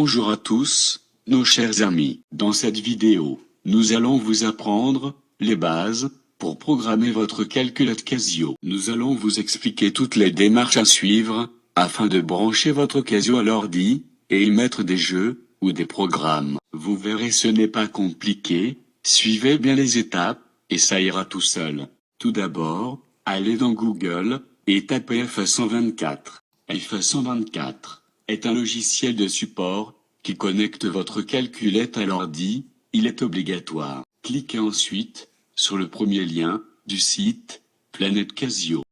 Bonjour à tous, nos chers amis. Dans cette vidéo, nous allons vous apprendre les bases pour programmer votre calculette Casio. Nous allons vous expliquer toutes les démarches à suivre afin de brancher votre Casio à l'ordi et y mettre des jeux ou des programmes. Vous verrez, ce n'est pas compliqué, suivez bien les étapes et ça ira tout seul. Tout d'abord, allez dans Google et tapez FA124. FA124 est un logiciel de support qui connecte votre calculette à l'ordi. Il est obligatoire. Cliquez ensuite sur le premier lien du site Planète Casio.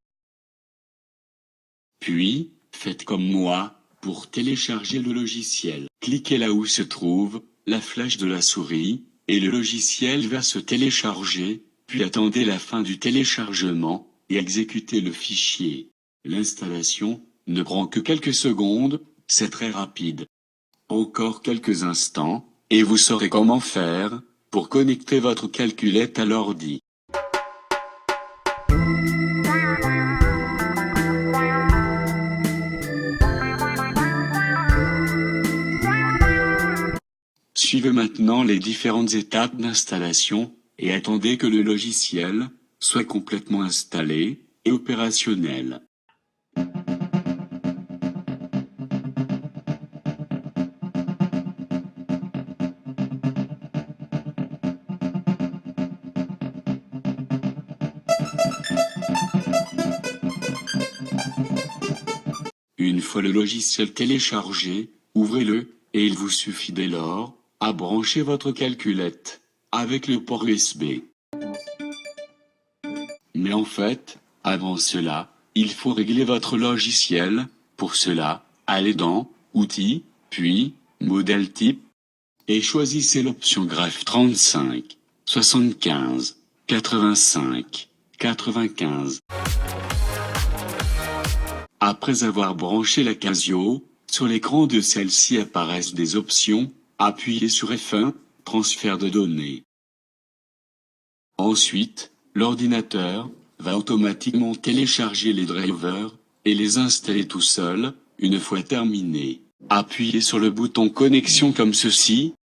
Puis, faites comme moi pour télécharger le logiciel. Cliquez là où se trouve la flèche de la souris et le logiciel va se télécharger, puis attendez la fin du téléchargement et exécutez le fichier. L'installation ne prend que quelques secondes, c'est très rapide. Encore quelques instants, et vous saurez comment faire pour connecter votre calculette à l'ordi. Suivez maintenant les différentes étapes d'installation et attendez que le logiciel soit complètement installé et opérationnel. Une fois le logiciel téléchargé, ouvrez-le, et il vous suffit dès lors à brancher votre calculette avec le port USB. Mais en fait, avant cela, il faut régler votre logiciel. Pour cela, allez dans Outils, puis Modèle type, et choisissez l'option Graph 35, 75, 85, 95. Après avoir branché la Casio, sur l'écran de celle-ci apparaissent des options. Appuyez sur F1, transfert de données. Ensuite, l'ordinateur va automatiquement télécharger les drivers et les installer tout seul. Une fois terminé, appuyez sur le bouton connexion comme ceci.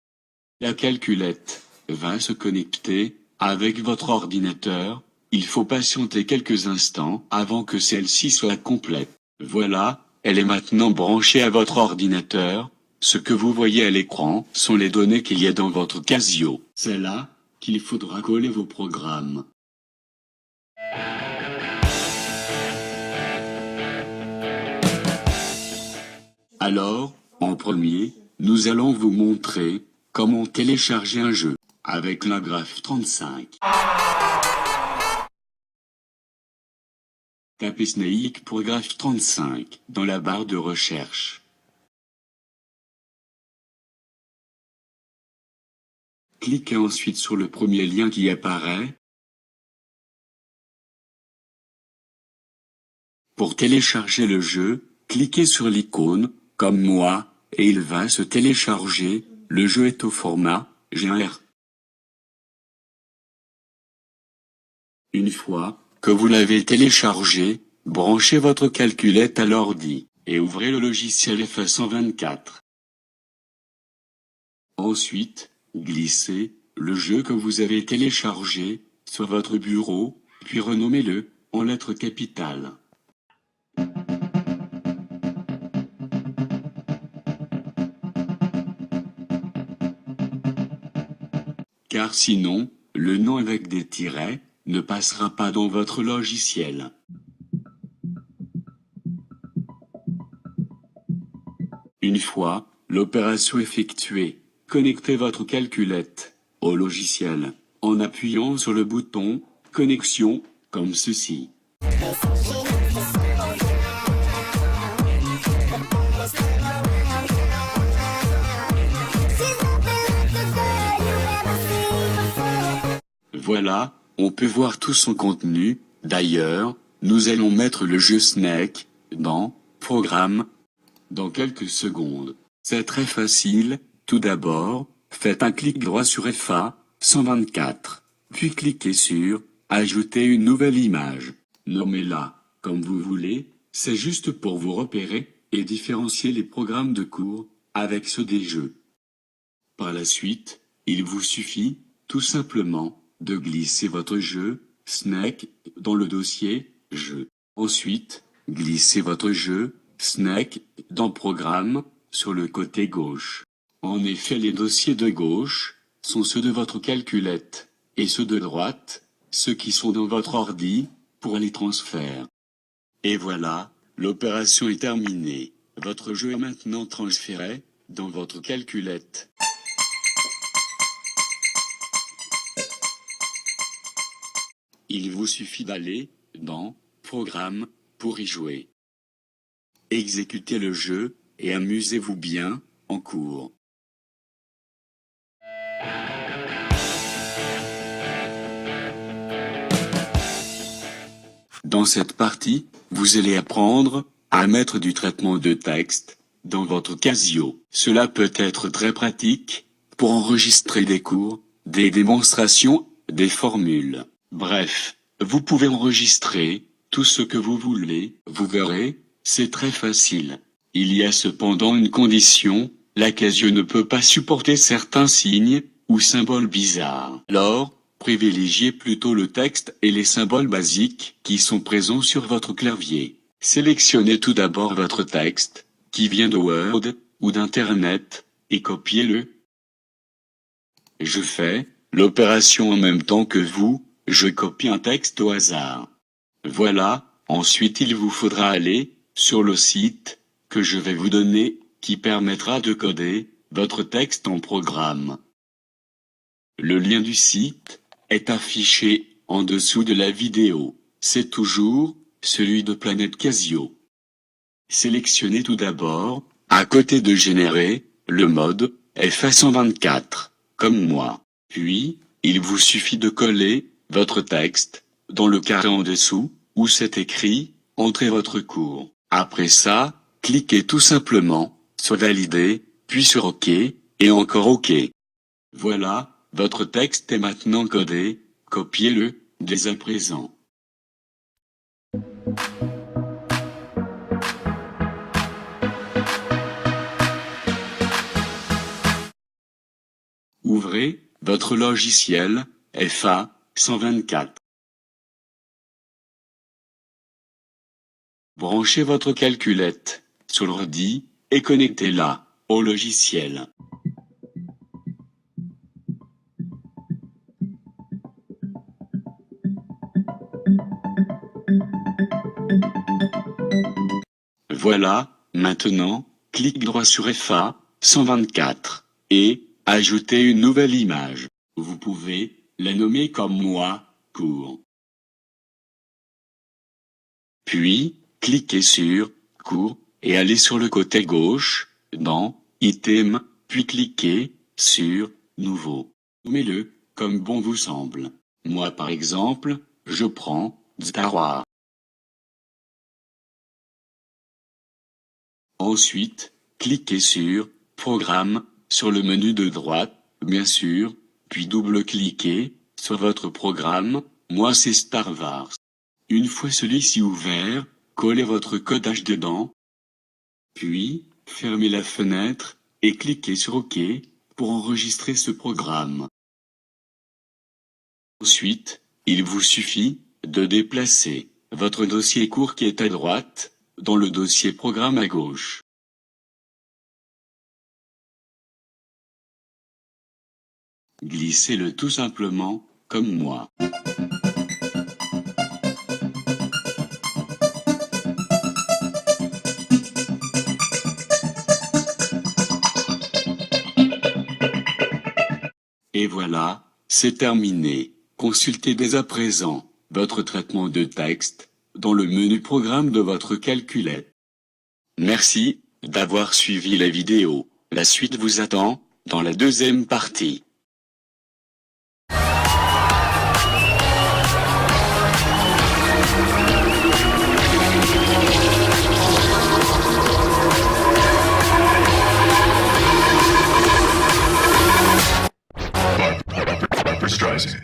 La calculette va se connecter avec votre ordinateur. Il faut patienter quelques instants avant que celle-ci soit complète. Voilà, elle est maintenant branchée à votre ordinateur. Ce que vous voyez à l'écran sont les données qu'il y a dans votre Casio. C'est là qu'il faudra coller vos programmes. Alors, en premier, nous allons vous montrer comment télécharger un jeu avec la Graph 35. Tapez Snake pour Graph 35 dans la barre de recherche. Cliquez ensuite sur le premier lien qui apparaît. Pour télécharger le jeu, cliquez sur l'icône, comme moi, et il va se télécharger. Le jeu est au format GR. Une fois que vous l'avez téléchargé, branchez votre calculette à l'ordi, et ouvrez le logiciel FA124. Ensuite, glissez le jeu que vous avez téléchargé sur votre bureau, puis renommez-le en lettres capitales. Car sinon, le nom avec des tirets ne passera pas dans votre logiciel. Une fois l'opération effectuée, connectez votre calculette au logiciel en appuyant sur le bouton « Connexion » comme ceci. Voilà, on peut voir tout son contenu. D'ailleurs, nous allons mettre le jeu Snake dans « Programme » dans quelques secondes. C'est très facile. Tout d'abord, faites un clic droit sur FA124, puis cliquez sur « Ajouter une nouvelle image ». Nommez-la comme vous voulez, c'est juste pour vous repérer et différencier les programmes de cours avec ceux des jeux. Par la suite, il vous suffit, tout simplement, de glisser votre jeu, Snake, dans le dossier « Jeux ». Ensuite, glissez votre jeu, Snake, dans Programme, sur le côté gauche. En effet, les dossiers de gauche sont ceux de votre calculette, et ceux de droite, ceux qui sont dans votre ordi, pour les transferts. Et voilà, l'opération est terminée. Votre jeu est maintenant transféré dans votre calculette. Il vous suffit d'aller dans Programme pour y jouer. Exécutez le jeu et amusez-vous bien en cours. Dans cette partie, vous allez apprendre à mettre du traitement de texte dans votre Casio. Cela peut être très pratique pour enregistrer des cours, des démonstrations, des formules. Bref, vous pouvez enregistrer tout ce que vous voulez. Vous verrez, c'est très facile. Il y a cependant une condition, la Casio ne peut pas supporter certains signes ou symboles bizarres. Alors, privilégiez plutôt le texte et les symboles basiques qui sont présents sur votre clavier. Sélectionnez tout d'abord votre texte, qui vient de Word ou d'Internet, et copiez-le. Je fais l'opération en même temps que vous, je copie un texte au hasard. Voilà, ensuite il vous faudra aller sur le site que je vais vous donner, qui permettra de coder votre texte en programme. Le lien du site est affiché en dessous de la vidéo. C'est toujours celui de Planète Casio. Sélectionnez tout d'abord, à côté de générer, le mode FA124, comme moi. Puis, il vous suffit de coller votre texte dans le carré en dessous, où c'est écrit « Entrez votre cours ». Après ça, cliquez tout simplement sur « Valider », puis sur « OK » et encore « OK ». Voilà. Votre texte est maintenant codé, copiez-le, dès à présent. Ouvrez votre logiciel FA124. Branchez votre calculette sur l'ordi et connectez-la au logiciel. Voilà, maintenant, clique droit sur FA124 et ajoutez une nouvelle image. Vous pouvez la nommer comme moi, cours. Puis, cliquez sur cours et allez sur le côté gauche, dans Item, puis cliquez sur Nouveau. Nommez-le comme bon vous semble. Moi par exemple, je prends Star Wars. Ensuite, cliquez sur Programme sur le menu de droite, bien sûr, puis double-cliquez sur votre programme. Moi c'est Star Wars. Une fois celui-ci ouvert, collez votre codage dedans, puis fermez la fenêtre et cliquez sur OK pour enregistrer ce programme. Ensuite, il vous suffit de déplacer votre dossier cours qui est à droite dans le dossier programme à gauche. Glissez-le tout simplement, comme moi. Et voilà, c'est terminé. Consultez dès à présent votre traitement de texte dans le menu programme de votre calculette. Merci d'avoir suivi la vidéo. La suite vous attend dans la deuxième partie. Streisand.